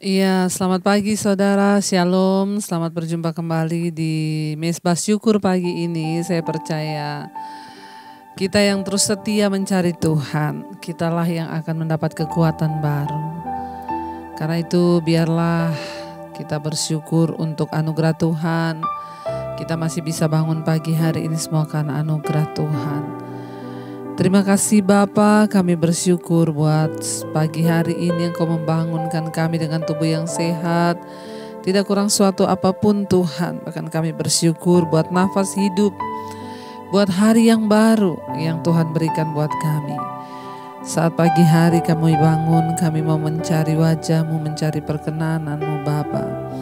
Iya, selamat pagi saudara, Shalom, selamat berjumpa kembali di Mesbah Syukur pagi ini. Saya percaya kita yang terus setia mencari Tuhan, kitalah yang akan mendapat kekuatan baru. Karena itu biarlah kita bersyukur untuk anugerah Tuhan. Kita masih bisa bangun pagi hari ini semua karena anugerah Tuhan. Terima kasih Bapa, kami bersyukur buat pagi hari ini Engkau membangunkan kami dengan tubuh yang sehat. Tidak kurang suatu apapun Tuhan. Bahkan kami bersyukur buat nafas hidup, buat hari yang baru yang Tuhan berikan buat kami. Saat pagi hari kami bangun, kami mau mencari wajah-Mu, mencari perkenanan-Mu Bapa.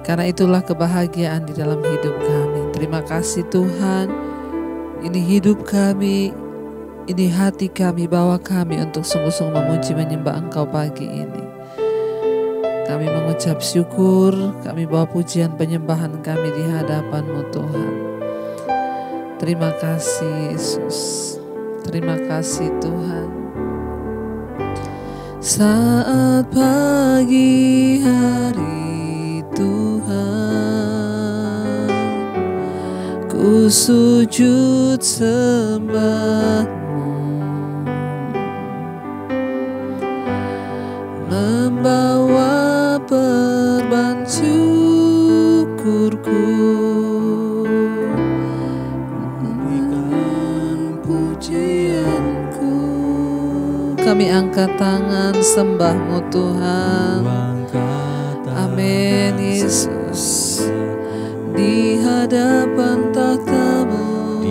Karena itulah kebahagiaan di dalam hidup kami. Terima kasih Tuhan, ini hidup kami, ini hati kami, bawa kami untuk sungguh-sungguh memuji menyembah Engkau pagi ini. Kami mengucap syukur, kami bawa pujian penyembahan kami di hadapan-Mu Tuhan. Terima kasih Yesus, terima kasih Tuhan. Saat pagi hari Tuhan, ku sujud sembah, membawa perban syukurku, dengan pujianku. Kami angkat tangan sembah-Mu Tuhan. Amin Yesus. Di hadapan tahta-Mu,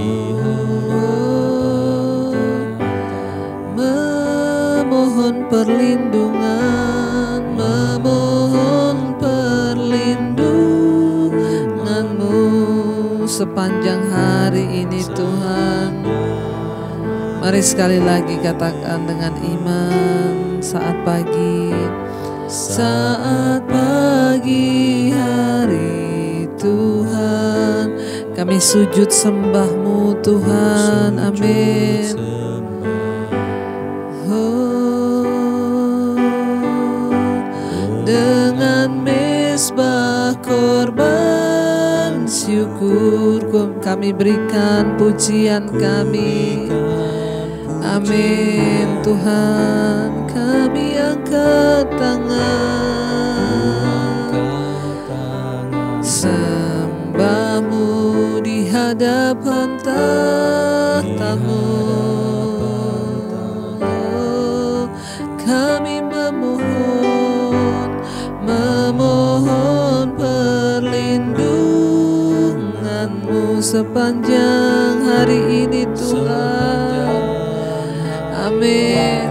memohon perlindungan, memohon perlindungan-Mu sepanjang hari ini Tuhan. Mari sekali lagi katakan dengan iman. Saat pagi hari Tuhan, kami sujud sembah-Mu Tuhan. Amin. Dengan mesbah korban syukur kami berikan pujian kami. Amin Tuhan, kami angkat tangan sembah-Mu di hadapan tahta-Mu. Kami memohon perlindungan-Mu sepanjang hari ini Tuhan. Amin.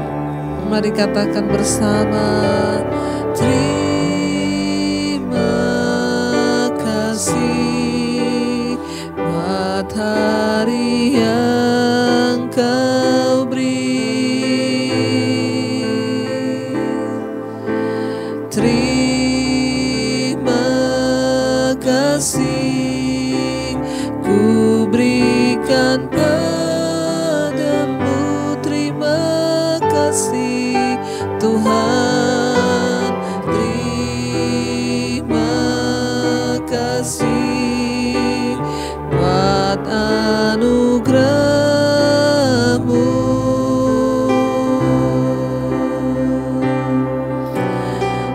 Mari katakan bersama. Terima kasih buat hari yang Kau beri. Terima kasih ku berikan padamu. Terima kasih Tuhan. Terima kasih buat anugerah-Mu.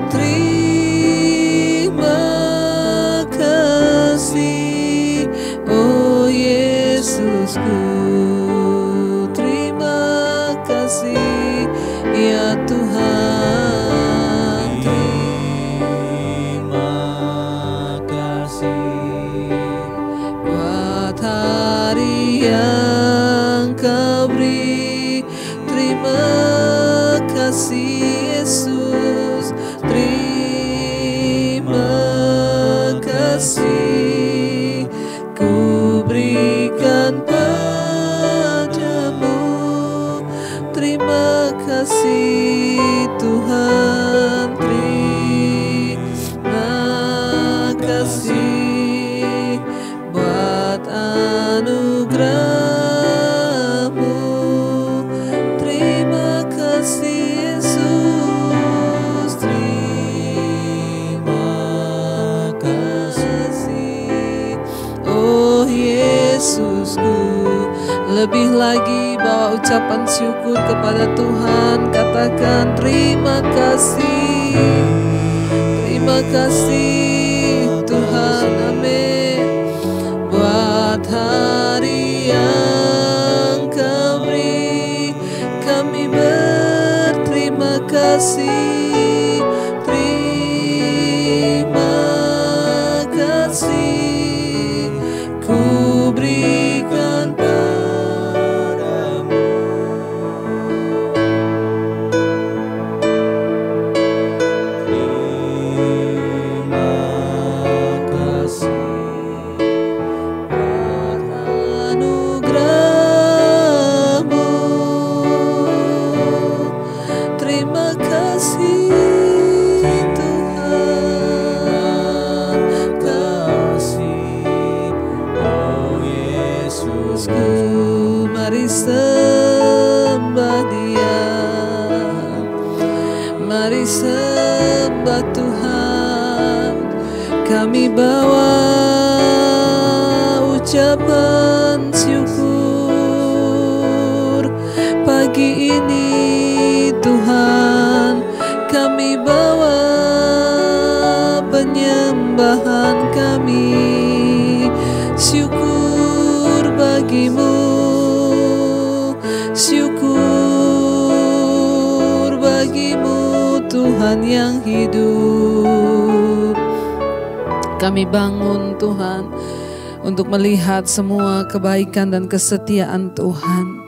Terima kasih oh Yesusku. Terima kasih ya Tuhan. Terima kasih buat hari yang Kau beri. Terima kasih Yesus. Terima kasih ku berikan padamu. Terima kasih Tuhan. Terima kasih buat anugerah-Mu. Terima kasih Yesus. Terima Tuhan, katakan terima kasih. Terima kasih Tuhan, amin. Buat hari yang Kau beri, kami berterima kasih. Terima kasih ku berikan padamu. Terima kasih buat anugerah-Mu. Terima kasih Tuhan, kasih oh Yesusku. Mari sembah Dia, mari sembah Tuhan. Kami bawa ucapan syukur pagi ini Tuhan. Kami bawa penyembahan kami, syukur bagi-Mu, syukur bagi-Mu Tuhan yang hidup. Kami bangun Tuhan untuk melihat semua kebaikan dan kesetiaan Tuhan,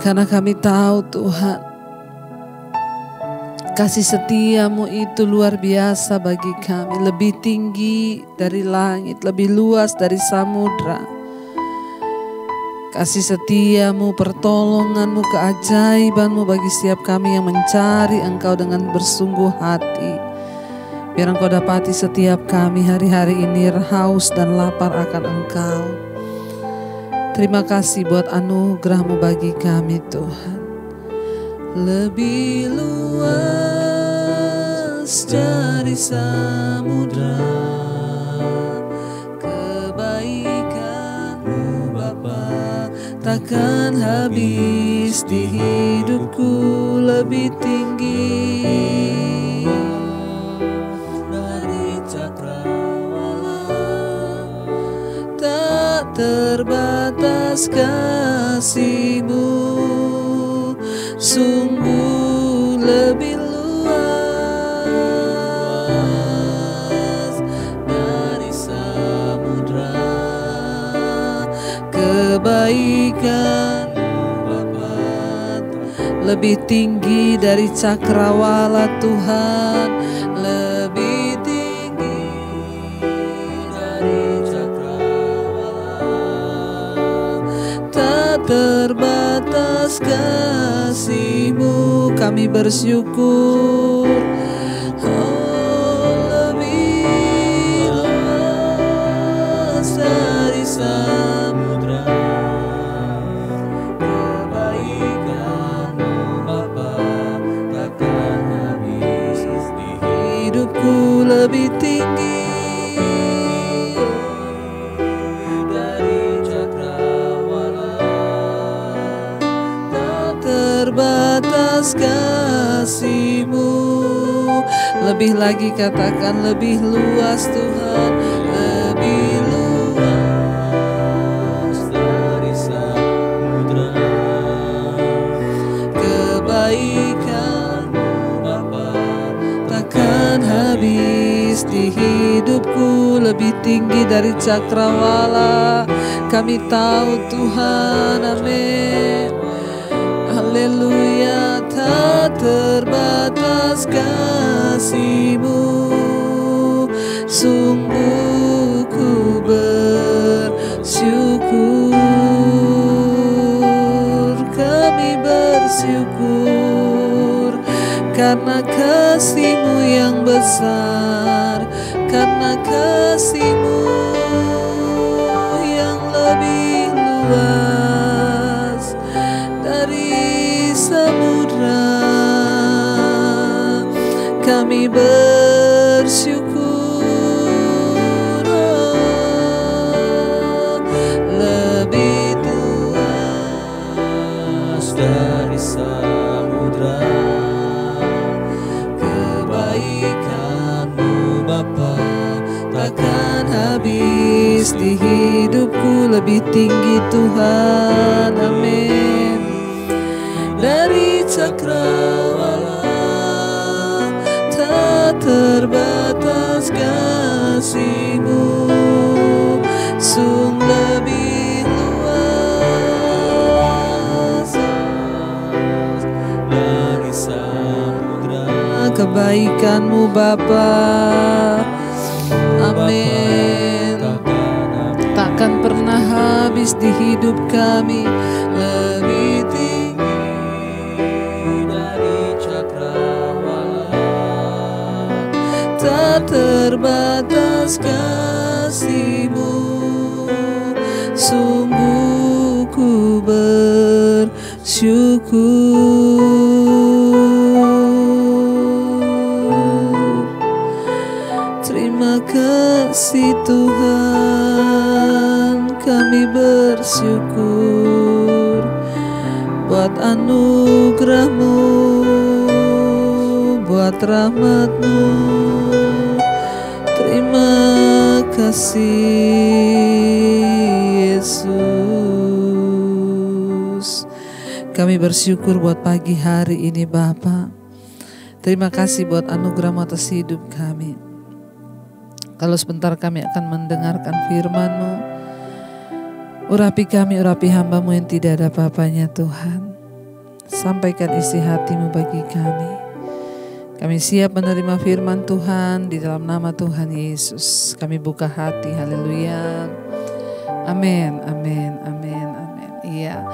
karena kami tahu Tuhan, kasih setia-Mu itu luar biasa bagi kami, lebih tinggi dari langit, lebih luas dari samudra. Kasih setia-Mu, pertolongan-Mu, keajaiban-Mu bagi setiap kami yang mencari Engkau dengan bersungguh hati. Biar Engkau dapati setiap kami hari-hari ini haus dan lapar akan Engkau. Terima kasih buat anugerah-Mu bagi kami Tuhan. Lebih luas dari samudra, kebaikan-Mu Bapa takkan habis di hidupku. Lebih tinggi dari cakrawala, tak terbatas kasih-Mu. Sungguh lebih luas dari samudra, kebaikan-Mu Bapa lebih tinggi dari cakrawala Tuhan, lebih tinggi dari cakrawala, tak terbatas kasih-Mu. Kami bersyukur, oh lebih luas dari samudra, kebaikan-Mu Bapa takkan habis di hidupku. Lebih tinggi dari cakrawala, tak terbatas kasih-Mu. Lebih lagi katakan, lebih luas Tuhan, lebih luas dari samudra, kebaikan-Mu Bapa takkan habis di hidupku. Lebih tinggi dari cakrawala, kami tahu Tuhan, amin. Haleluya, tak terbatas kasih-Mu. Sungguh ku bersyukur, kami bersyukur karena kasih-Mu yang besar, karena kasih-Mu yang lebih luas dari samudra. Kami bersyukur, oh, lebih luas dari samudra, di hidupku lebih tinggi Tuhan, amin. Dari cakrawala tak terbatas kasih-Mu, sung lebih luas dari samudra kebaikan-Mu Bapa, amin. Takkan pernah habis di hidup kami, lebih tinggi dari cakrawala, tak terbatas kasih-Mu, sungguh ku bersyukur. Terima kasih Tuhan, kami bersyukur buat anugerah-Mu, buat rahmat-Mu. Terima kasih Yesus. Kami bersyukur buat pagi hari ini Bapa. Terima kasih buat anugerah-Mu atas hidup kami. Kalau sebentar kami akan mendengarkan firman-Mu, urapi kami, urapi hamba-Mu yang tidak ada apa-apanya Tuhan. Sampaikan isi hati-Mu bagi kami. Kami siap menerima firman Tuhan di dalam nama Tuhan Yesus. Kami buka hati, haleluya. Amin, amin, amin, amin. Iya.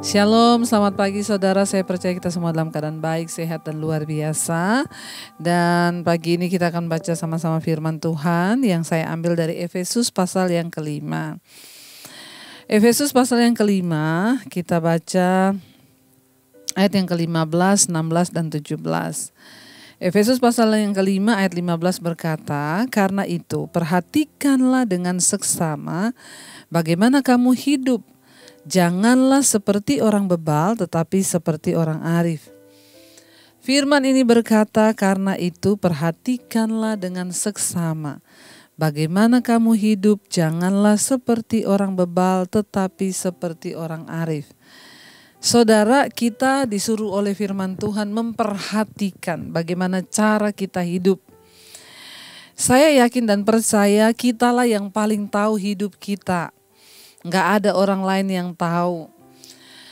Shalom, selamat pagi saudara. Saya percaya kita semua dalam keadaan baik, sehat dan luar biasa. Dan pagi ini kita akan baca sama-sama firman Tuhan yang saya ambil dari Efesus pasal yang kelima. Efesus pasal yang kelima, kita baca ayat yang ke-15, 16 dan 17. Efesus pasal yang kelima ayat 15 berkata, karena itu perhatikanlah dengan seksama bagaimana kamu hidup. Janganlah seperti orang bebal, tetapi seperti orang arif. Firman ini berkata, karena itu perhatikanlah dengan seksama bagaimana kamu hidup. Janganlah seperti orang bebal, tetapi seperti orang arif. Saudara, kita disuruh oleh firman Tuhan memperhatikan bagaimana cara kita hidup. Saya yakin dan percaya kitalah yang paling tahu hidup kita. Nggak ada orang lain yang tahu.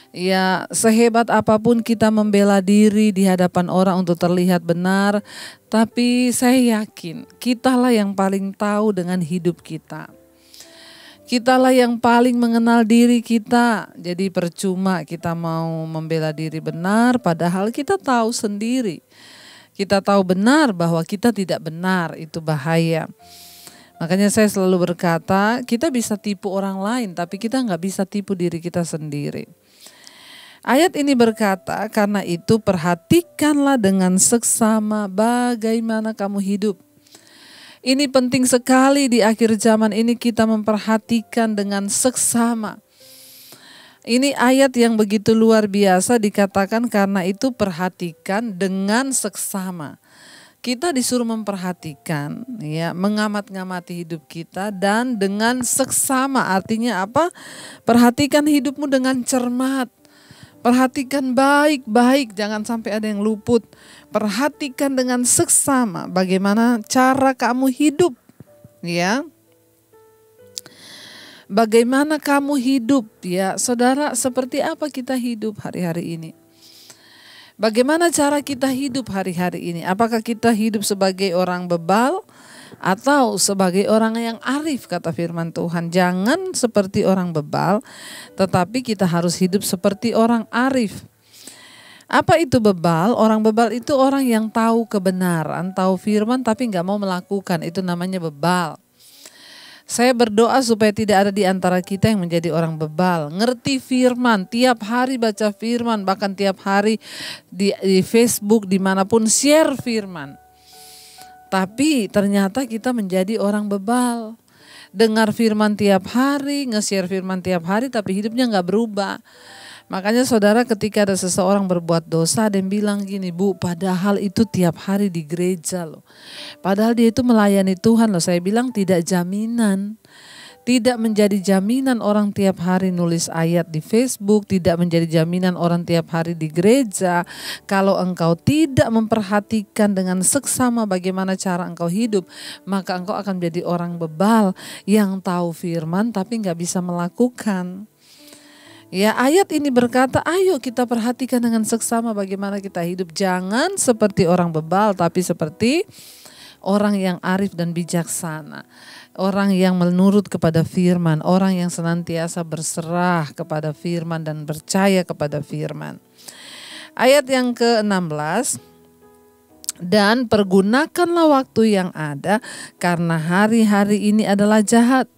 Ya, sehebat apapun kita membela diri di hadapan orang untuk terlihat benar, tapi saya yakin kitalah yang paling tahu dengan hidup kita. Kitalah yang paling mengenal diri kita. Jadi percuma kita mau membela diri benar, padahal kita tahu sendiri. Kita tahu benar bahwa kita tidak benar, itu bahaya. Makanya saya selalu berkata, kita bisa tipu orang lain, tapi kita nggak bisa tipu diri kita sendiri. Ayat ini berkata, karena itu perhatikanlah dengan seksama bagaimana kamu hidup. Ini penting sekali di akhir zaman ini kita memperhatikan dengan seksama. Ini ayat yang begitu luar biasa dikatakan karena itu perhatikan dengan seksama. Kita disuruh memperhatikan, ya, mengamat-ngamati hidup kita dan dengan seksama. Artinya apa? Perhatikan hidupmu dengan cermat. Perhatikan baik-baik, jangan sampai ada yang luput. Perhatikan dengan seksama bagaimana cara kamu hidup, ya. Bagaimana kamu hidup, ya, saudara, seperti apa kita hidup hari-hari ini? Bagaimana cara kita hidup hari-hari ini? Apakah kita hidup sebagai orang bebal atau sebagai orang yang arif, kata firman Tuhan. Jangan seperti orang bebal, tetapi kita harus hidup seperti orang arif. Apa itu bebal? Orang bebal itu orang yang tahu kebenaran, tahu firman tapi gak mau melakukan. Itu namanya bebal. Saya berdoa supaya tidak ada di antara kita yang menjadi orang bebal. Ngerti firman, tiap hari baca firman, bahkan tiap hari di Facebook dimanapun share firman. Tapi ternyata kita menjadi orang bebal. Dengar firman tiap hari, nge-share firman tiap hari, tapi hidupnya gak berubah. Makanya saudara, ketika ada seseorang berbuat dosa, ada yang bilang gini, Bu, padahal itu tiap hari di gereja loh. Padahal dia itu melayani Tuhan loh. Saya bilang tidak jaminan. Tidak menjadi jaminan orang tiap hari nulis ayat di Facebook, tidak menjadi jaminan orang tiap hari di gereja. Kalau engkau tidak memperhatikan dengan seksama bagaimana cara engkau hidup, maka engkau akan menjadi orang bebal yang tahu firman tapi nggak bisa melakukan. Ya, ayat ini berkata, ayo kita perhatikan dengan seksama bagaimana kita hidup. Jangan seperti orang bebal, tapi seperti orang yang arif dan bijaksana. Orang yang menurut kepada firman, orang yang senantiasa berserah kepada firman dan percaya kepada firman. Ayat yang ke-16, dan pergunakanlah waktu yang ada karena hari-hari ini adalah jahat.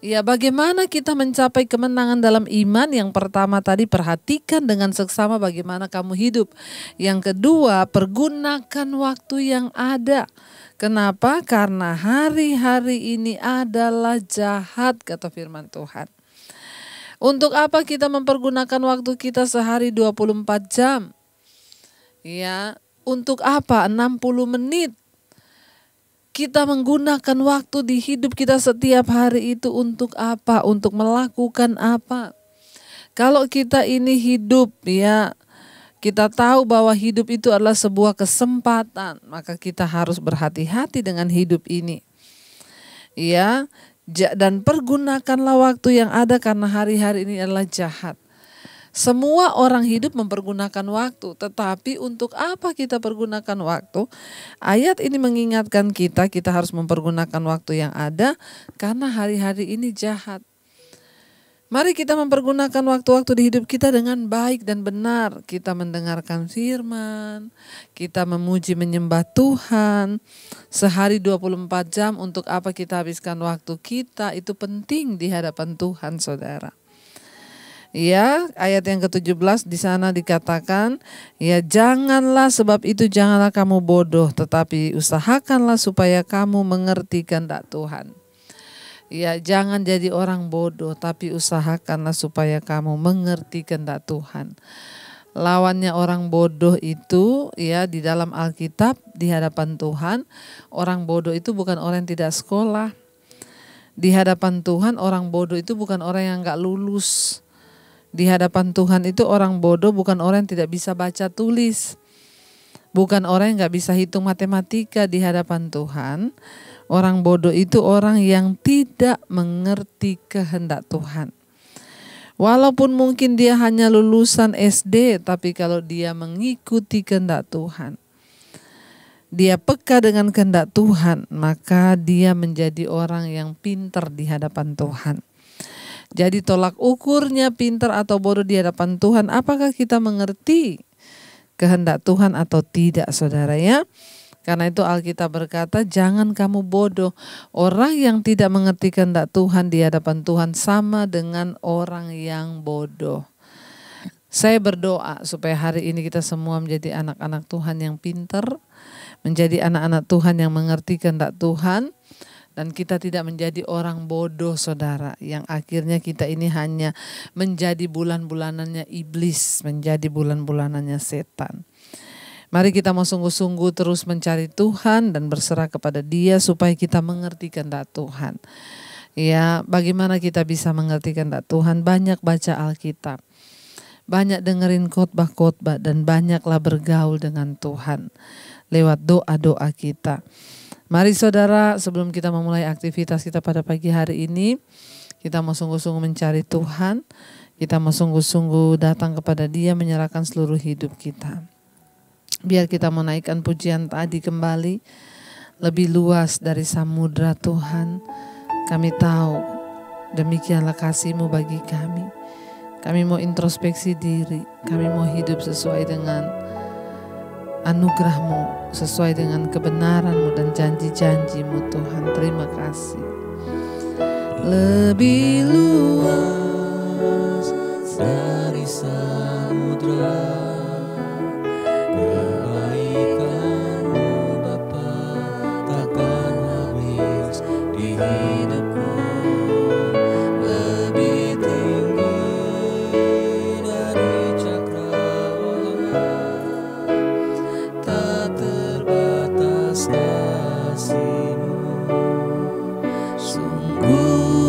Ya, bagaimana kita mencapai kemenangan dalam iman? Yang pertama tadi, perhatikan dengan seksama bagaimana kamu hidup. Yang kedua, pergunakan waktu yang ada. Kenapa? Karena hari-hari ini adalah jahat, kata firman Tuhan. Untuk apa kita mempergunakan waktu kita sehari 24 jam? Ya, untuk apa? 60 menit. Kita menggunakan waktu di hidup kita setiap hari itu untuk apa? Untuk melakukan apa? Kalau kita ini hidup, ya, kita tahu bahwa hidup itu adalah sebuah kesempatan, maka kita harus berhati-hati dengan hidup ini. Ya, dan pergunakanlah waktu yang ada karena hari-hari ini adalah jahat. Semua orang hidup mempergunakan waktu, tetapi untuk apa kita pergunakan waktu? Ayat ini mengingatkan kita harus mempergunakan waktu yang ada karena hari-hari ini jahat. Mari kita mempergunakan waktu-waktu di hidup kita dengan baik dan benar. Kita mendengarkan firman, kita memuji menyembah Tuhan. Sehari 24 jam untuk apa kita habiskan waktu kita, itu penting di hadapan Tuhan, saudara. Ya, ayat yang ke-17 di sana dikatakan, ya janganlah, sebab itu janganlah kamu bodoh, tetapi usahakanlah supaya kamu mengerti kehendak Tuhan. Ya, jangan jadi orang bodoh, tapi usahakanlah supaya kamu mengerti kehendak Tuhan. Lawannya orang bodoh itu, ya, di dalam Alkitab di hadapan Tuhan, orang bodoh itu bukan orang yang tidak sekolah. Di hadapan Tuhan orang bodoh itu bukan orang yang enggak lulus. Di hadapan Tuhan itu orang bodoh bukan orang yang tidak bisa baca tulis. Bukan orang yang gak bisa hitung matematika. Di hadapan Tuhan, orang bodoh itu orang yang tidak mengerti kehendak Tuhan. Walaupun mungkin dia hanya lulusan SD, tapi kalau dia mengikuti kehendak Tuhan, dia peka dengan kehendak Tuhan, maka dia menjadi orang yang pintar di hadapan Tuhan. Jadi tolak ukurnya pintar atau bodoh di hadapan Tuhan, apakah kita mengerti kehendak Tuhan atau tidak, saudara, ya? Karena itu Alkitab berkata, jangan kamu bodoh. Orang yang tidak mengerti kehendak Tuhan di hadapan Tuhan sama dengan orang yang bodoh. Saya berdoa supaya hari ini kita semua menjadi anak-anak Tuhan yang pintar, menjadi anak-anak Tuhan yang mengerti kehendak Tuhan. Dan kita tidak menjadi orang bodoh, saudara, yang akhirnya kita ini hanya menjadi bulan-bulanannya iblis, menjadi bulan-bulanannya setan. Mari kita mau sungguh-sungguh terus mencari Tuhan dan berserah kepada Dia supaya kita mengerti kehendak Tuhan. Ya, bagaimana kita bisa mengerti kehendak Tuhan? Banyak baca Alkitab, banyak dengerin khotbah-khotbah, dan banyaklah bergaul dengan Tuhan lewat doa-doa kita. Mari saudara, sebelum kita memulai aktivitas kita pada pagi hari ini, kita mau sungguh-sungguh mencari Tuhan, kita mau sungguh-sungguh datang kepada Dia, menyerahkan seluruh hidup kita. Biar kita menaikkan pujian tadi kembali, lebih luas dari samudra Tuhan. Kami tahu demikianlah kasih-Mu bagi kami. Kami mau introspeksi diri, kami mau hidup sesuai dengan anugerah-Mu, sesuai dengan kebenaran-Mu dan janji-janji-Mu, Tuhan. Terima kasih. Lebih luas dari samudra, kebaikan-Mu Bapa takkan habis di hidupku. Lebih tinggi dari cakrawala, tak terbatas kasih-Mu. Sungguh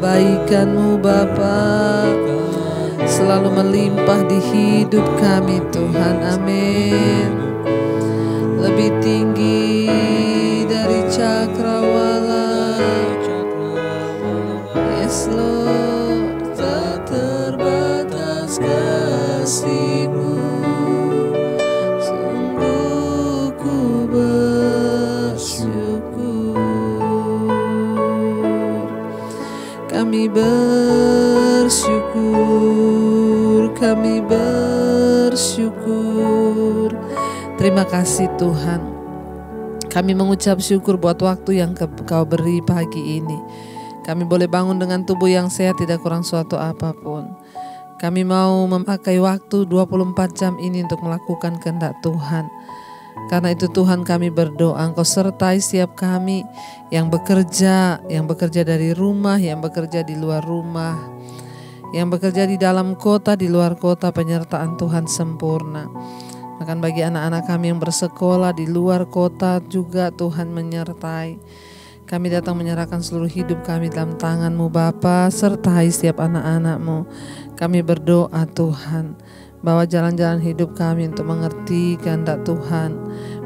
kebaikan-Mu Bapa selalu melimpah di hidup kami Tuhan. Amin. Lebih tinggi dari cakrawala, yes Lord, tak terbatas kasih-Mu. Sungguh ku bersyukur, kami bersyukur, kami bersyukur. Terima kasih Tuhan. Kami mengucap syukur buat waktu yang Kau beri pagi ini. Kami boleh bangun dengan tubuh yang sehat, tidak kurang suatu apapun. Kami mau memakai waktu 24 jam ini untuk melakukan kehendak Tuhan. Karena itu Tuhan, kami berdoa Engkau sertai setiap kami yang bekerja dari rumah, yang bekerja di luar rumah, yang bekerja di dalam kota, di luar kota. Penyertaan Tuhan sempurna. Bahkan bagi anak-anak kami yang bersekolah di luar kota juga Tuhan menyertai. Kami datang menyerahkan seluruh hidup kami dalam tangan-Mu Bapa, sertai setiap anak-anak-Mu. Kami berdoa Tuhan, bawa jalan-jalan hidup kami untuk mengerti kehendak Tuhan.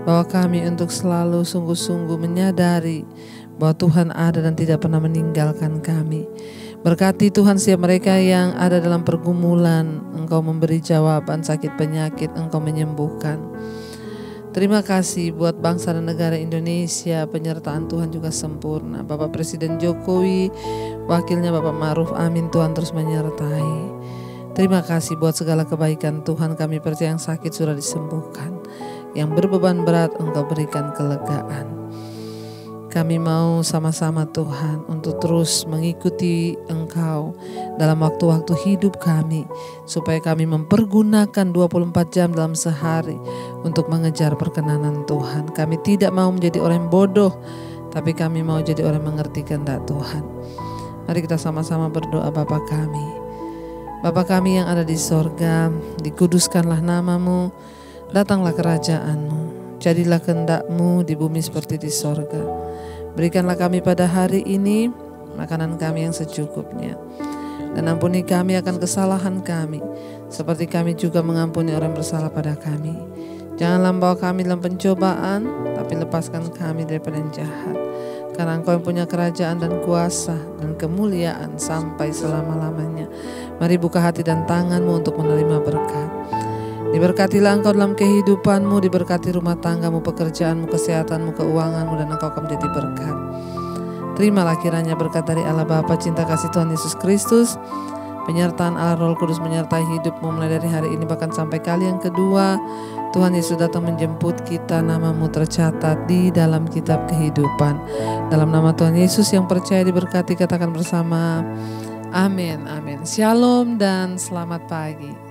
Bawa kami untuk selalu sungguh-sungguh menyadari bahwa Tuhan ada dan tidak pernah meninggalkan kami. Berkati Tuhan setiap mereka yang ada dalam pergumulan, Engkau memberi jawaban, sakit penyakit Engkau menyembuhkan. Terima kasih buat bangsa dan negara Indonesia, penyertaan Tuhan juga sempurna. Bapak Presiden Jokowi, wakilnya Bapak Ma'ruf Amin, Tuhan terus menyertai. Terima kasih buat segala kebaikan Tuhan. Kami percaya yang sakit sudah disembuhkan, yang berbeban berat Engkau berikan kelegaan. Kami mau sama-sama Tuhan untuk terus mengikuti Engkau dalam waktu-waktu hidup kami, supaya kami mempergunakan 24 jam dalam sehari untuk mengejar perkenanan Tuhan. Kami tidak mau menjadi orang yang bodoh, tapi kami mau jadi orang yang mengerti kehendak Tuhan. Mari kita sama-sama berdoa. Bapa kami, Bapa kami yang ada di sorga, dikuduskanlah nama-Mu, datanglah kerajaan-Mu, jadilah kehendak-Mu di bumi seperti di sorga. Berikanlah kami pada hari ini makanan kami yang secukupnya, dan ampuni kami akan kesalahan kami, seperti kami juga mengampuni orang bersalah pada kami. Janganlah membawa kami dalam pencobaan, tapi lepaskan kami daripada yang jahat. Karena Engkau yang punya kerajaan dan kuasa dan kemuliaan sampai selama-lamanya. Mari buka hati dan tangan-Mu untuk menerima berkat. Diberkatilah Engkau dalam kehidupan-Mu, diberkati rumah tangga-Mu, pekerjaan-Mu, kesehatan-Mu, keuangan-Mu, dan Engkau akan menjadi berkat. Terimalah kiranya berkat dari Allah Bapa, cinta kasih Tuhan Yesus Kristus, penyertaan Allah Roh Kudus menyertai hidupmu mulai dari hari ini bahkan sampai kali yang kedua. Tuhan Yesus datang menjemput kita, nama-Mu tercatat di dalam kitab kehidupan. Dalam nama Tuhan Yesus yang percaya diberkati, katakan bersama, amin, amin. Shalom dan selamat pagi.